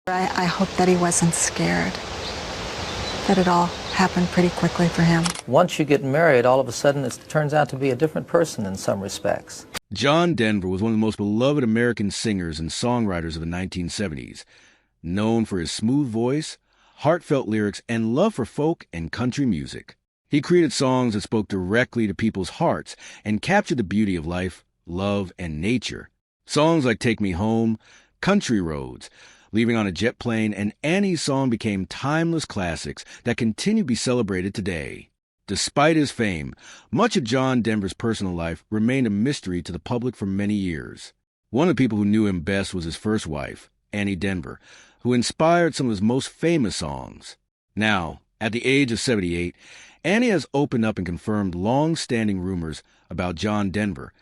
I hope that he wasn't scared, that it all happened pretty quickly for him. Once you get married, all of a sudden it turns out to be a different person in some respects. John Denver was one of the most beloved American singers and songwriters of the 1970s, known for his smooth voice, heartfelt lyrics, and love for folk and country music. He created songs that spoke directly to people's hearts and captured the beauty of life, love, and nature. Songs like Take Me Home, Country Roads, Leaving on a Jet Plane, and Annie's Song became timeless classics that continue to be celebrated today. Despite his fame, much of John Denver's personal life remained a mystery to the public for many years. One of the people who knew him best was his first wife, Annie Denver, who inspired some of his most famous songs. Now, at the age of 78, Annie has opened up and confirmed long-standing rumors about John Denver,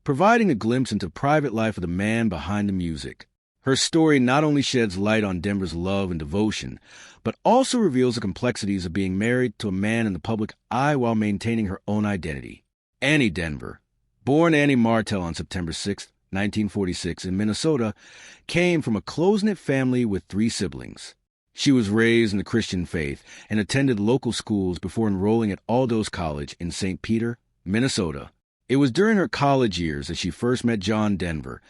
providing a glimpse into the private life of the man behind the music. Her story not only sheds light on Denver's love and devotion, but also reveals the complexities of being married to a man in the public eye while maintaining her own identity. Annie Denver, born Annie Martell on September 6, 1946, in Minnesota, came from a close-knit family with 3 siblings. She was raised in the Christian faith and attended local schools before enrolling at Aldose College in St. Peter, Minnesota. It was during her college years that she first met John Denver,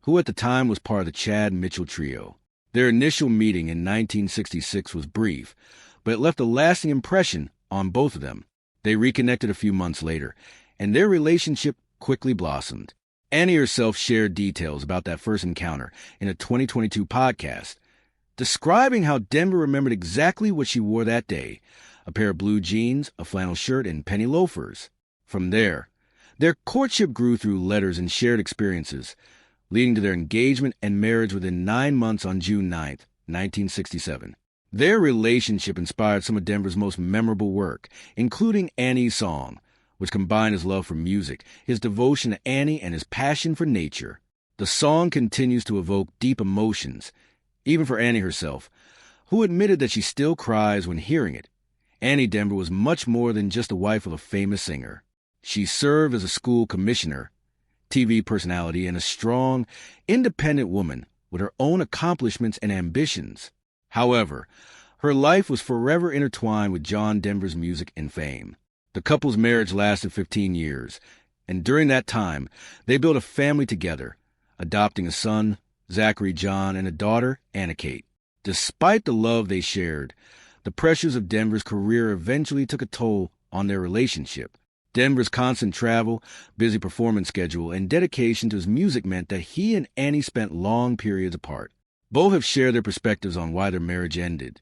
who at the time was part of the Chad Mitchell Trio. Their initial meeting in 1966 was brief, but it left a lasting impression on both of them. They reconnected a few months later, and their relationship quickly blossomed. Annie herself shared details about that first encounter in a 2022 podcast, describing how Denver remembered exactly what she wore that day, a pair of blue jeans, a flannel shirt, and penny loafers. From there, their courtship grew through letters and shared experiences, leading to their engagement and marriage within 9 months on June 9, 1967. Their relationship inspired some of Denver's most memorable work, including Annie's Song, which combined his love for music, his devotion to Annie, and his passion for nature. The song continues to evoke deep emotions, even for Annie herself, who admitted that she still cries when hearing it. Annie Denver was much more than just a wife of a famous singer. She served as a school commissioner, TV personality, and a strong, independent woman with her own accomplishments and ambitions. However, her life was forever intertwined with John Denver's music and fame. The couple's marriage lasted 15 years, and during that time, they built a family together, adopting a son, Zachary John, and a daughter, Anna Kate. Despite the love they shared, the pressures of Denver's career eventually took a toll on their relationship. Denver's constant travel, busy performance schedule, and dedication to his music meant that he and Annie spent long periods apart. Both have shared their perspectives on why their marriage ended.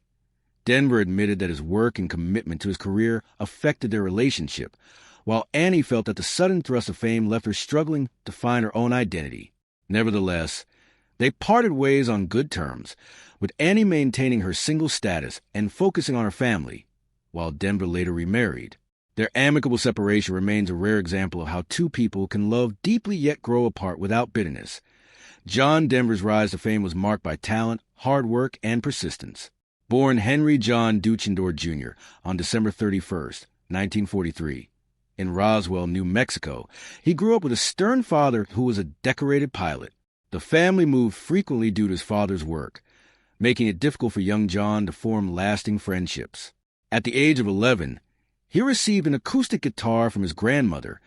Denver admitted that his work and commitment to his career affected their relationship, while Annie felt that the sudden thrust of fame left her struggling to find her own identity. Nevertheless, they parted ways on good terms, with Annie maintaining her single status and focusing on her family, while Denver later remarried. Their amicable separation remains a rare example of how two people can love deeply yet grow apart without bitterness. John Denver's rise to fame was marked by talent, hard work, and persistence. Born Henry John Duchendor Jr. on December 31, 1943, in Roswell, New Mexico, he grew up with a stern father who was a decorated pilot. The family moved frequently due to his father's work, making it difficult for young John to form lasting friendships. At the age of 11, he received an acoustic guitar from his grandmother,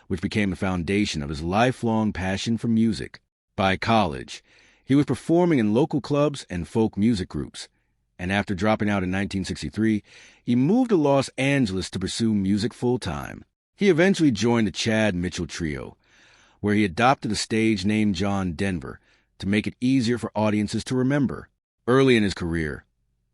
which became the foundation of his lifelong passion for music. By college, he was performing in local clubs and folk music groups, and after dropping out in 1963, he moved to Los Angeles to pursue music full-time. He eventually joined the Chad Mitchell Trio, where he adopted a stage name John Denver to make it easier for audiences to remember. Early in his career,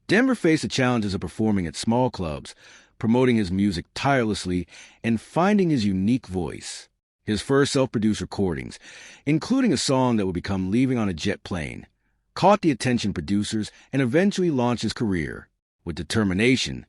Denver faced the challenges of performing at small clubs, promoting his music tirelessly, and finding his unique voice. His first self-produced recordings, including a song that would become Leaving on a Jet Plane, caught the attention of producers and eventually launched his career. With determination,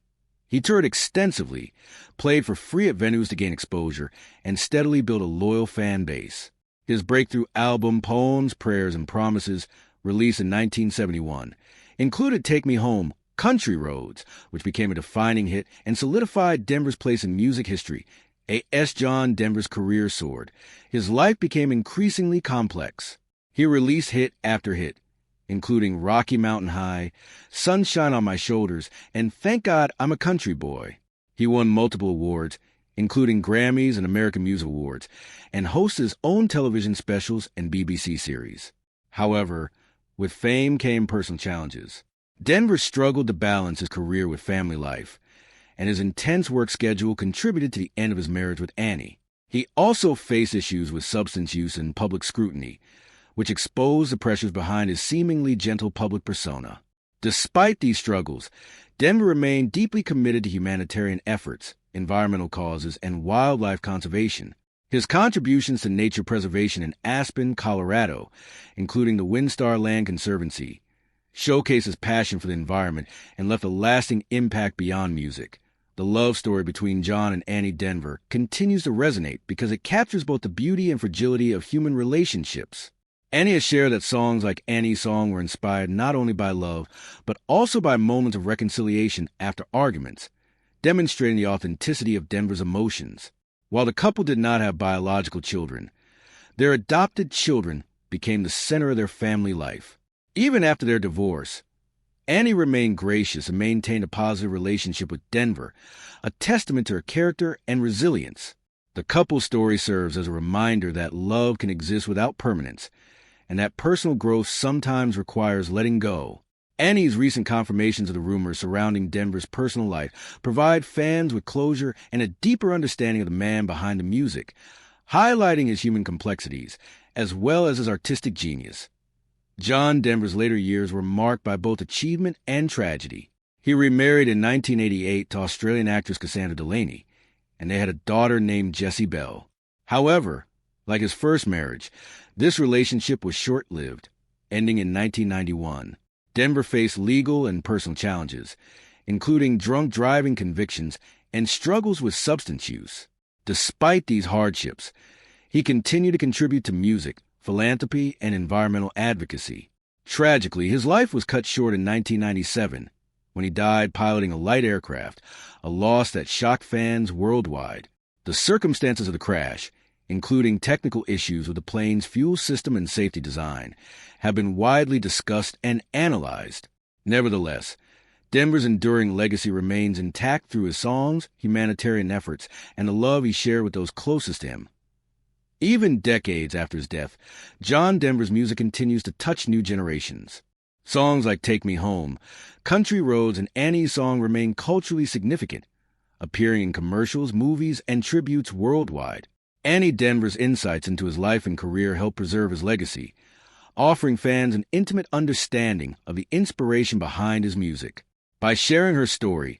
he toured extensively, played for free at venues to gain exposure, and steadily built a loyal fan base. His breakthrough album, Poems, Prayers, and Promises, released in 1971, included Take Me Home, Country Roads, which became a defining hit and solidified Denver's place in music history, a S. John Denver's career soared. His life became increasingly complex. He released hit after hit, including Rocky Mountain High, Sunshine on My Shoulders, and Thank God I'm a Country Boy. He won multiple awards, including Grammys and American Music Awards, and hosts his own television specials and BBC series. However, with fame came personal challenges. Denver struggled to balance his career with family life, and his intense work schedule contributed to the end of his marriage with Annie. He also faced issues with substance use and public scrutiny, which exposed the pressures behind his seemingly gentle public persona. Despite these struggles, Denver remained deeply committed to humanitarian efforts, environmental causes, and wildlife conservation. His contributions to nature preservation in Aspen, Colorado, including the WinStar Land Conservancy, showcased his passion for the environment and left a lasting impact beyond music. The love story between John and Annie Denver continues to resonate because it captures both the beauty and fragility of human relationships. Annie has shared that songs like Annie's Song were inspired not only by love, but also by moments of reconciliation after arguments, demonstrating the authenticity of Denver's emotions. While the couple did not have biological children, their adopted children became the center of their family life. Even after their divorce, Annie remained gracious and maintained a positive relationship with Denver, a testament to her character and resilience. The couple's story serves as a reminder that love can exist without permanence, and that personal growth sometimes requires letting go. Annie's recent confirmations of the rumors surrounding Denver's personal life provide fans with closure and a deeper understanding of the man behind the music, highlighting his human complexities as well as his artistic genius. John Denver's later years were marked by both achievement and tragedy. He remarried in 1988 to Australian actress Cassandra Delaney, and they had a daughter named Jessie Bell. However, like his first marriage, this relationship was short-lived, ending in 1991. Denver faced legal and personal challenges, including drunk driving convictions and struggles with substance use. Despite these hardships, he continued to contribute to music, philanthropy, and environmental advocacy. Tragically, his life was cut short in 1997 when he died piloting a light aircraft, a loss that shocked fans worldwide. The circumstances of the crash, including technical issues with the plane's fuel system and safety design, have been widely discussed and analyzed. Nevertheless, Denver's enduring legacy remains intact through his songs, humanitarian efforts, and the love he shared with those closest to him. Even decades after his death, John Denver's music continues to touch new generations. Songs like Take Me Home, Country Roads, and Annie's Song remain culturally significant, appearing in commercials, movies, and tributes worldwide. Annie Denver's insights into his life and career help preserve his legacy, offering fans an intimate understanding of the inspiration behind his music. By sharing her story,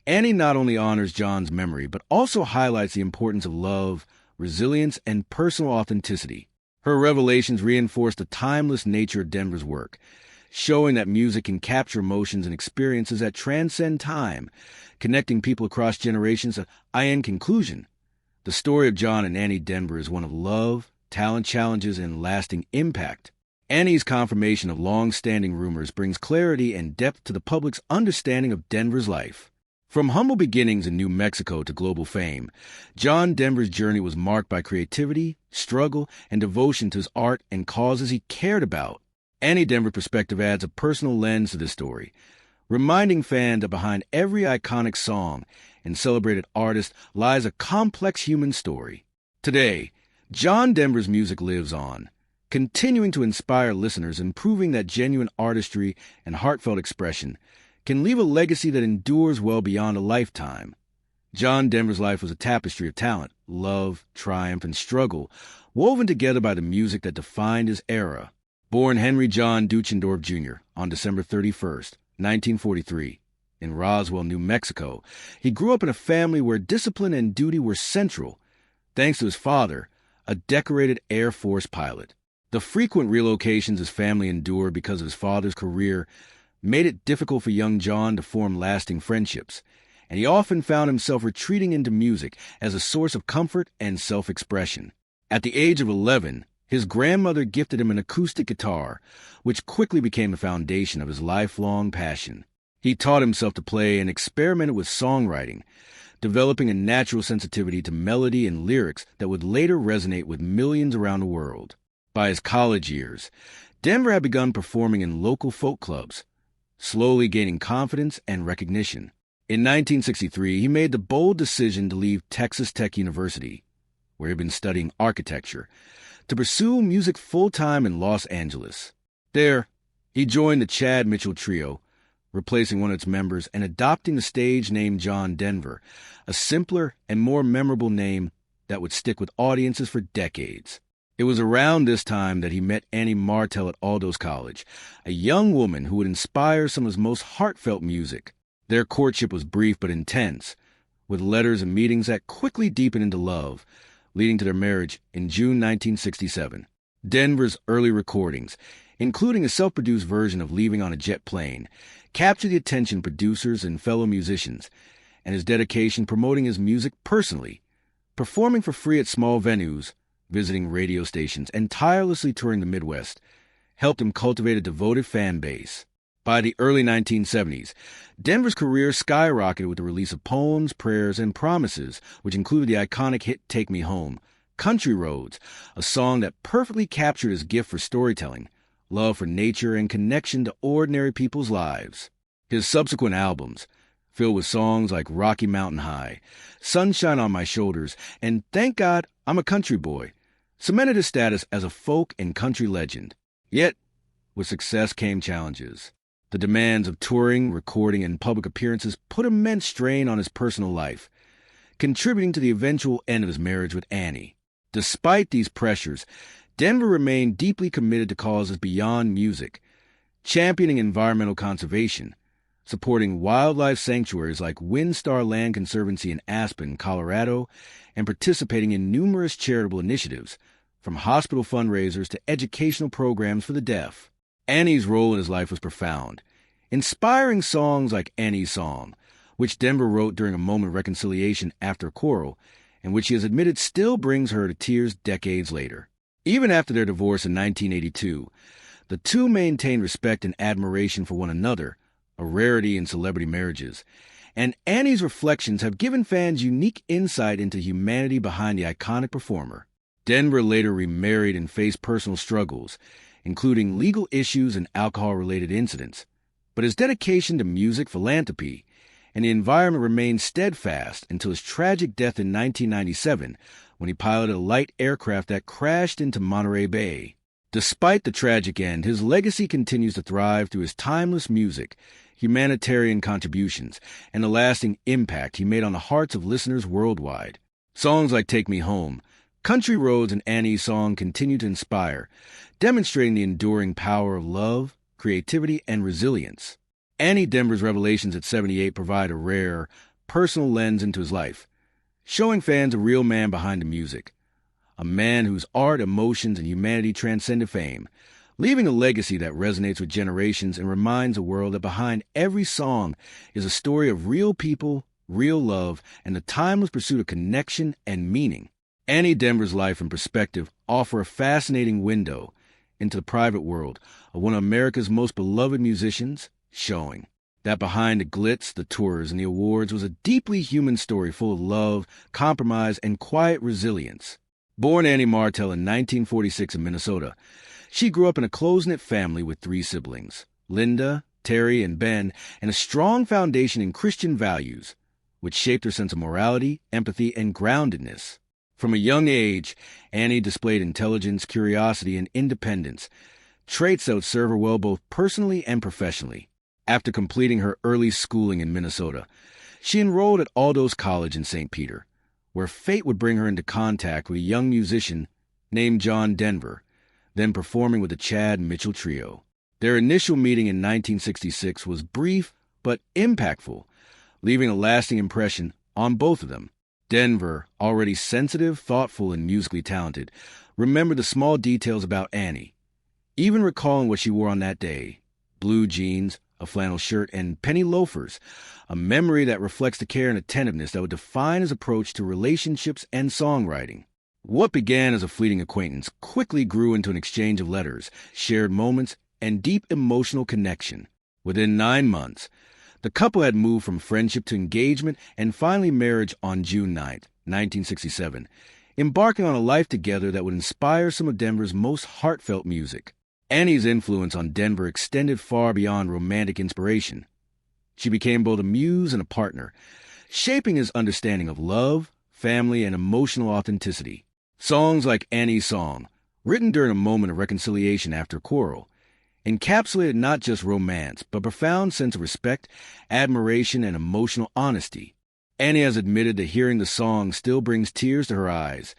Annie not only honors John's memory, but also highlights the importance of love, resilience, and personal authenticity. Her revelations reinforce the timeless nature of Denver's work, showing that music can capture emotions and experiences that transcend time, connecting people across generations. In conclusion, the story of John and Annie Denver is one of love, talent challenges, and lasting impact. Annie's confirmation of long-standing rumors brings clarity and depth to the public's understanding of Denver's life. From humble beginnings in New Mexico to global fame, John Denver's journey was marked by creativity, struggle, and devotion to his art and causes he cared about. Annie Denver's perspective adds a personal lens to this story, reminding fans that behind every iconic song and celebrated artist lies a complex human story. Today, John Denver's music lives on, continuing to inspire listeners and proving that genuine artistry and heartfelt expression can leave a legacy that endures well beyond a lifetime. John Denver's life was a tapestry of talent, love, triumph, and struggle, woven together by the music that defined his era. Born Henry John Deutschendorf Jr. on December 31st, 1943, in Roswell, New Mexico, he grew up in a family where discipline and duty were central, thanks to his father, a decorated Air Force pilot. The frequent relocations his family endured because of his father's career made it difficult for young John to form lasting friendships, and he often found himself retreating into music as a source of comfort and self-expression. At the age of 11, his grandmother gifted him an acoustic guitar, which quickly became the foundation of his lifelong passion. He taught himself to play and experimented with songwriting, developing a natural sensitivity to melody and lyrics that would later resonate with millions around the world. By his college years, Denver had begun performing in local folk clubs, slowly gaining confidence and recognition. In 1963, he made the bold decision to leave Texas Tech University, where he'd been studying architecture, to pursue music full-time in Los Angeles. There, he joined the Chad Mitchell Trio, replacing one of its members and adopting the stage name John Denver, a simpler and more memorable name that would stick with audiences for decades. It was around this time that he met Annie Martell at Aldous College, a young woman who would inspire some of his most heartfelt music. Their courtship was brief but intense, with letters and meetings that quickly deepened into love, leading to their marriage in June 1967. Denver's early recordings, including a self-produced version of Leaving on a Jet Plane, captured the attention of producers and fellow musicians, and his dedication promoting his music personally, performing for free at small venues, visiting radio stations, and tirelessly touring the Midwest, helped him cultivate a devoted fan base. By the early 1970s, Denver's career skyrocketed with the release of Poems, Prayers, and Promises, which included the iconic hit Take Me Home, Country Roads, a song that perfectly captured his gift for storytelling, love for nature, and connection to ordinary people's lives. His subsequent albums, filled with songs like Rocky Mountain High, Sunshine on My Shoulders, and Thank God I'm a Country Boy, cemented his status as a folk and country legend. Yet, with success came challenges. The demands of touring, recording, and public appearances put immense strain on his personal life, contributing to the eventual end of his marriage with Annie. Despite these pressures, Denver remained deeply committed to causes beyond music, championing environmental conservation, supporting wildlife sanctuaries like WinStar Land Conservancy in Aspen, Colorado, and participating in numerous charitable initiatives, from hospital fundraisers to educational programs for the deaf. Annie's role in his life was profound, inspiring songs like Annie's Song, which Denver wrote during a moment of reconciliation after a quarrel, and which he has admitted still brings her to tears decades later. Even after their divorce in 1982, the two maintained respect and admiration for one another, a rarity in celebrity marriages, and Annie's reflections have given fans unique insight into humanity behind the iconic performer. Denver later remarried and faced personal struggles, including legal issues and alcohol-related incidents, but his dedication to music, philanthropy, and the environment remained steadfast until his tragic death in 1997 when he piloted a light aircraft that crashed into Monterey Bay. Despite the tragic end, his legacy continues to thrive through his timeless music, humanitarian contributions, and the lasting impact he made on the hearts of listeners worldwide. Songs like Take Me Home, Country Roads, and Annie's Song continue to inspire, demonstrating the enduring power of love, creativity, and resilience. Annie Denver's revelations at 78 provide a rare, personal lens into his life, showing fans a real man behind the music, a man whose art, emotions, and humanity transcended fame, leaving a legacy that resonates with generations and reminds the world that behind every song is a story of real people, real love, and the timeless pursuit of connection and meaning. Annie Denver's life and perspective offer a fascinating window into the private world of one of America's most beloved musicians, showing that behind the glitz, the tours, and the awards was a deeply human story full of love, compromise, and quiet resilience. Born Annie Martell in 1946 in Minnesota, she grew up in a close-knit family with 3 siblings, Linda, Terry, and Ben, and a strong foundation in Christian values, which shaped her sense of morality, empathy, and groundedness. From a young age, Annie displayed intelligence, curiosity, and independence, traits that would serve her well both personally and professionally. After completing her early schooling in Minnesota, she enrolled at Aldous College in St. Peter, where fate would bring her into contact with a young musician named John Denver, then performing with the Chad Mitchell Trio. Their initial meeting in 1966 was brief but impactful, leaving a lasting impression on both of them. Denver, already sensitive, thoughtful, and musically talented, remembered the small details about Annie, even recalling what she wore on that day: blue jeans, a flannel shirt, and penny loafers, a memory that reflects the care and attentiveness that would define his approach to relationships and songwriting. What began as a fleeting acquaintance quickly grew into an exchange of letters, shared moments, and deep emotional connection. Within 9 months, the couple had moved from friendship to engagement and finally marriage on June 9, 1967, embarking on a life together that would inspire some of Denver's most heartfelt music. Annie's influence on Denver extended far beyond romantic inspiration. She became both a muse and a partner, shaping his understanding of love, family, and emotional authenticity. Songs like Annie's Song, written during a moment of reconciliation after a quarrel, encapsulated not just romance, but a profound sense of respect, admiration, and emotional honesty. Annie has admitted that hearing the song still brings tears to her eyes,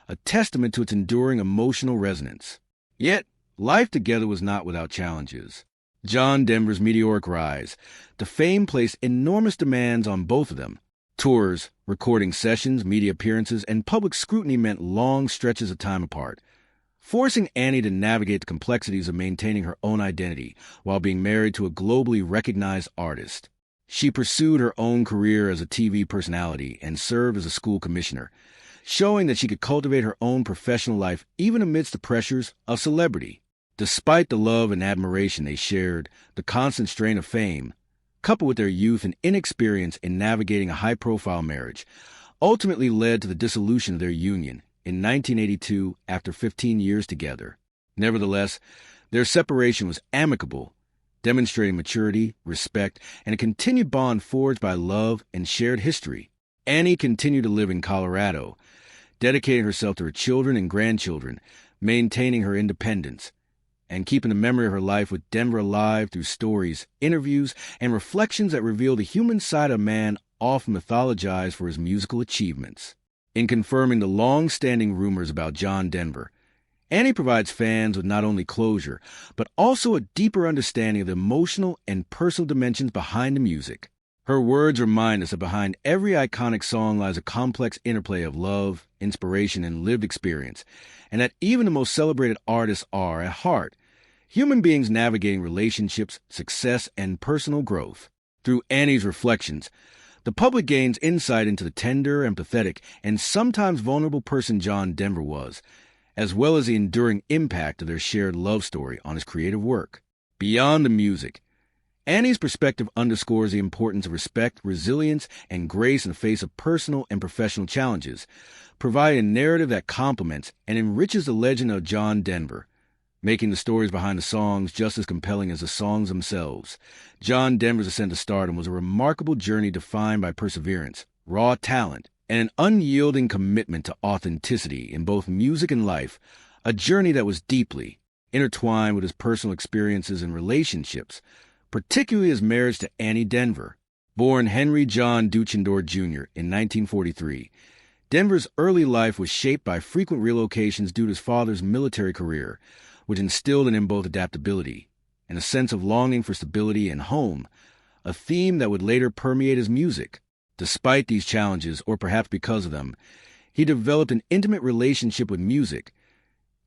a testament to its enduring emotional resonance. Yet, life together was not without challenges. John Denver's meteoric rise to fame placed enormous demands on both of them. Tours, recording sessions, media appearances, and public scrutiny meant long stretches of time apart, forcing Annie to navigate the complexities of maintaining her own identity while being married to a globally recognized artist. She pursued her own career as a TV personality and served as a school commissioner, showing that she could cultivate her own professional life even amidst the pressures of celebrity. Despite the love and admiration they shared, the constant strain of fame, coupled with their youth and inexperience in navigating a high-profile marriage, ultimately led to the dissolution of their union in 1982 after 15 years together. Nevertheless, their separation was amicable, demonstrating maturity, respect, and a continued bond forged by love and shared history. Annie continued to live in Colorado, dedicating herself to her children and grandchildren, maintaining her independence, and keeping the memory of her life with Denver alive through stories, interviews, and reflections that reveal the human side of man often mythologized for his musical achievements. In confirming the long-standing rumors about John Denver, Annie provides fans with not only closure, but also a deeper understanding of the emotional and personal dimensions behind the music. Her words remind us that behind every iconic song lies a complex interplay of love, inspiration, and lived experience, and that even the most celebrated artists are, at heart, human beings navigating relationships, success, and personal growth. Through Annie's reflections, the public gains insight into the tender, empathetic, and sometimes vulnerable person John Denver was, as well as the enduring impact of their shared love story on his creative work. Beyond the music, Annie's perspective underscores the importance of respect, resilience, and grace in the face of personal and professional challenges, providing a narrative that complements and enriches the legend of John Denver, making the stories behind the songs just as compelling as the songs themselves. John Denver's ascent to stardom was a remarkable journey defined by perseverance, raw talent, and an unyielding commitment to authenticity in both music and life, a journey that was deeply intertwined with his personal experiences and relationships, particularly his marriage to Annie Denver. Born Henry John Duchendorf Jr. in 1943, Denver's early life was shaped by frequent relocations due to his father's military career, which instilled in him both adaptability and a sense of longing for stability and home, a theme that would later permeate his music. Despite these challenges, or perhaps because of them, he developed an intimate relationship with music,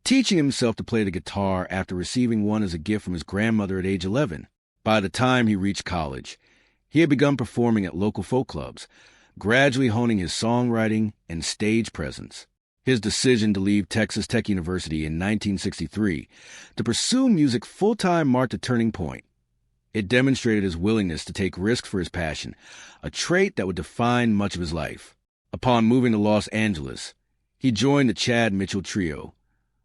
teaching himself to play the guitar after receiving one as a gift from his grandmother at age 11. By the time he reached college, he had begun performing at local folk clubs, gradually honing his songwriting and stage presence. His decision to leave Texas Tech University in 1963 to pursue music full-time marked a turning point. It demonstrated his willingness to take risks for his passion, a trait that would define much of his life. Upon moving to Los Angeles, he joined the Chad Mitchell Trio,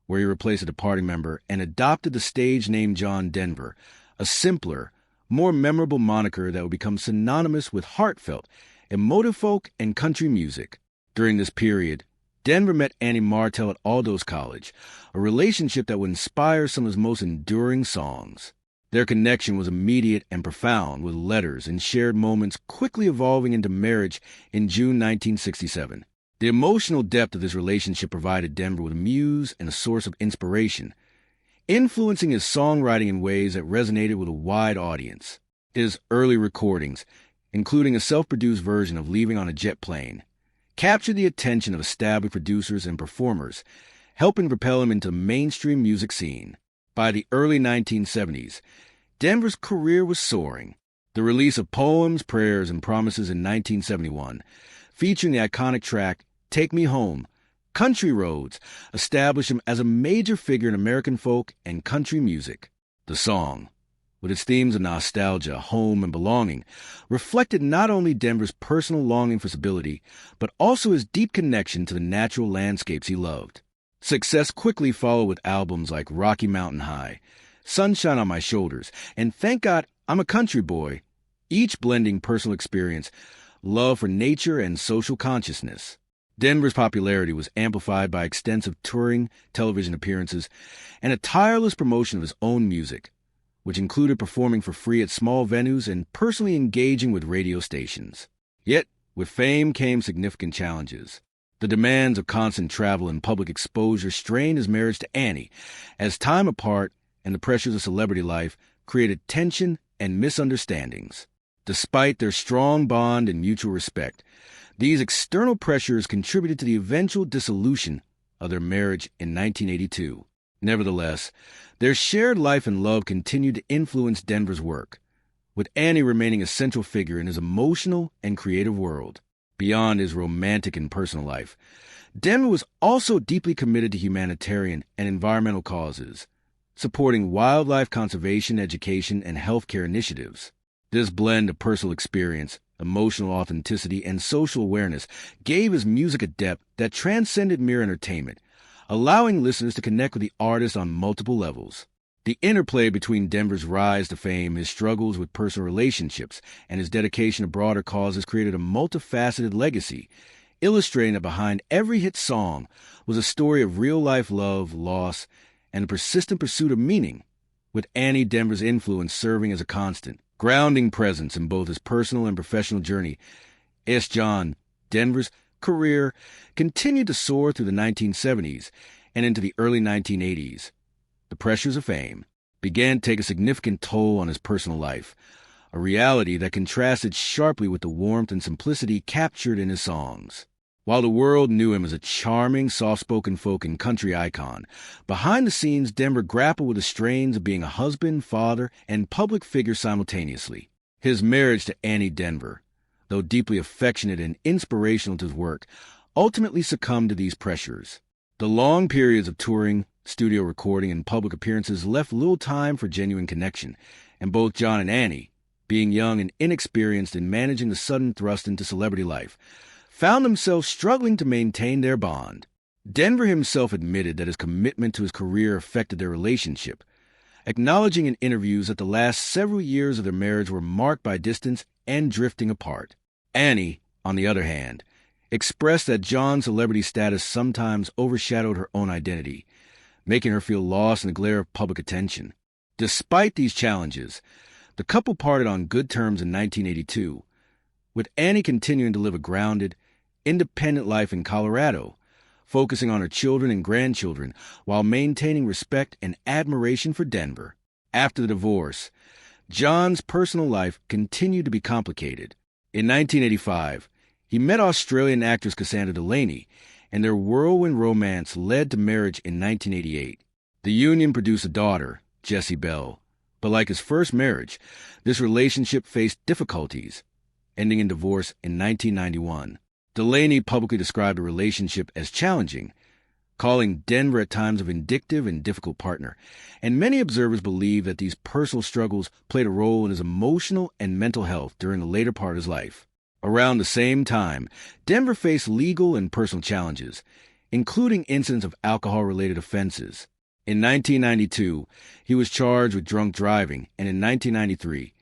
where he replaced a departing member and adopted the stage name John Denver, a simpler, more memorable moniker that would become synonymous with heartfelt, emotive folk and country music. During this period, Denver met Annie Martel at Aldous College, a relationship that would inspire some of his most enduring songs. Their connection was immediate and profound, with letters and shared moments quickly evolving into marriage in June 1967. The emotional depth of this relationship provided Denver with a muse and a source of inspiration, influencing his songwriting in ways that resonated with a wide audience. His early recordings, including a self-produced version of Leaving on a Jet Plane, captured the attention of established producers and performers, helping propel him into the mainstream music scene. By the early 1970s, Denver's career was soaring. The release of Poems, Prayers, and Promises in 1971, featuring the iconic track Take Me Home, Country Roads, established him as a major figure in American folk and country music. The song, with its themes of nostalgia, home, and belonging, reflected not only Denver's personal longing for stability, but also his deep connection to the natural landscapes he loved. Success quickly followed with albums like Rocky Mountain High, Sunshine on My Shoulders, and Thank God I'm a Country Boy, each blending personal experience, love for nature, and social consciousness. Denver's popularity was amplified by extensive touring, television appearances, and a tireless promotion of his own music, which included performing for free at small venues and personally engaging with radio stations. Yet, with fame came significant challenges. The demands of constant travel and public exposure strained his marriage to Annie, as time apart and the pressures of celebrity life created tension and misunderstandings. Despite their strong bond and mutual respect, these external pressures contributed to the eventual dissolution of their marriage in 1982. Nevertheless, their shared life and love continued to influence Denver's work, with Annie remaining a central figure in his emotional and creative world. Beyond his romantic and personal life, Denver was also deeply committed to humanitarian and environmental causes, supporting wildlife conservation, education, and healthcare initiatives. This blend of personal experience, emotional authenticity, and social awareness gave his music a depth that transcended mere entertainment, allowing listeners to connect with the artist on multiple levels. The interplay between Denver's rise to fame, his struggles with personal relationships, and his dedication to broader causes created a multifaceted legacy, illustrating that behind every hit song was a story of real-life love, loss, and a persistent pursuit of meaning, with Annie Denver's influence serving as a constant, grounding presence in both his personal and professional journey. S. John Denver's career continued to soar through the 1970s and into the early 1980s. The pressures of fame began to take a significant toll on his personal life, a reality that contrasted sharply with the warmth and simplicity captured in his songs. While the world knew him as a charming, soft-spoken folk and country icon, behind the scenes Denver grappled with the strains of being a husband, father, and public figure simultaneously. His marriage to Annie Denver, though deeply affectionate and inspirational to his work, ultimately succumbed to these pressures. The long periods of touring, studio recording, and public appearances left little time for genuine connection, and both John and Annie, being young and inexperienced in managing the sudden thrust into celebrity life, found themselves struggling to maintain their bond. Denver himself admitted that his commitment to his career affected their relationship, acknowledging in interviews that the last several years of their marriage were marked by distance and drifting apart. Annie, on the other hand, expressed that John's celebrity status sometimes overshadowed her own identity, making her feel lost in the glare of public attention. Despite these challenges, the couple parted on good terms in 1982, with Annie continuing to live a grounded, independent life in Colorado, focusing on her children and grandchildren while maintaining respect and admiration for Denver. After the divorce, John's personal life continued to be complicated. In 1985, he met Australian actress Cassandra Delaney, and their whirlwind romance led to marriage in 1988. The union produced a daughter, Jessie Bell, but like his first marriage, this relationship faced difficulties, ending in divorce in 1991. Delaney publicly described the relationship as challenging, calling Denver at times a vindictive and difficult partner, and many observers believe that these personal struggles played a role in his emotional and mental health during the later part of his life. Around the same time, Denver faced legal and personal challenges, including incidents of alcohol-related offenses. In 1992, he was charged with drunk driving, and in 1993,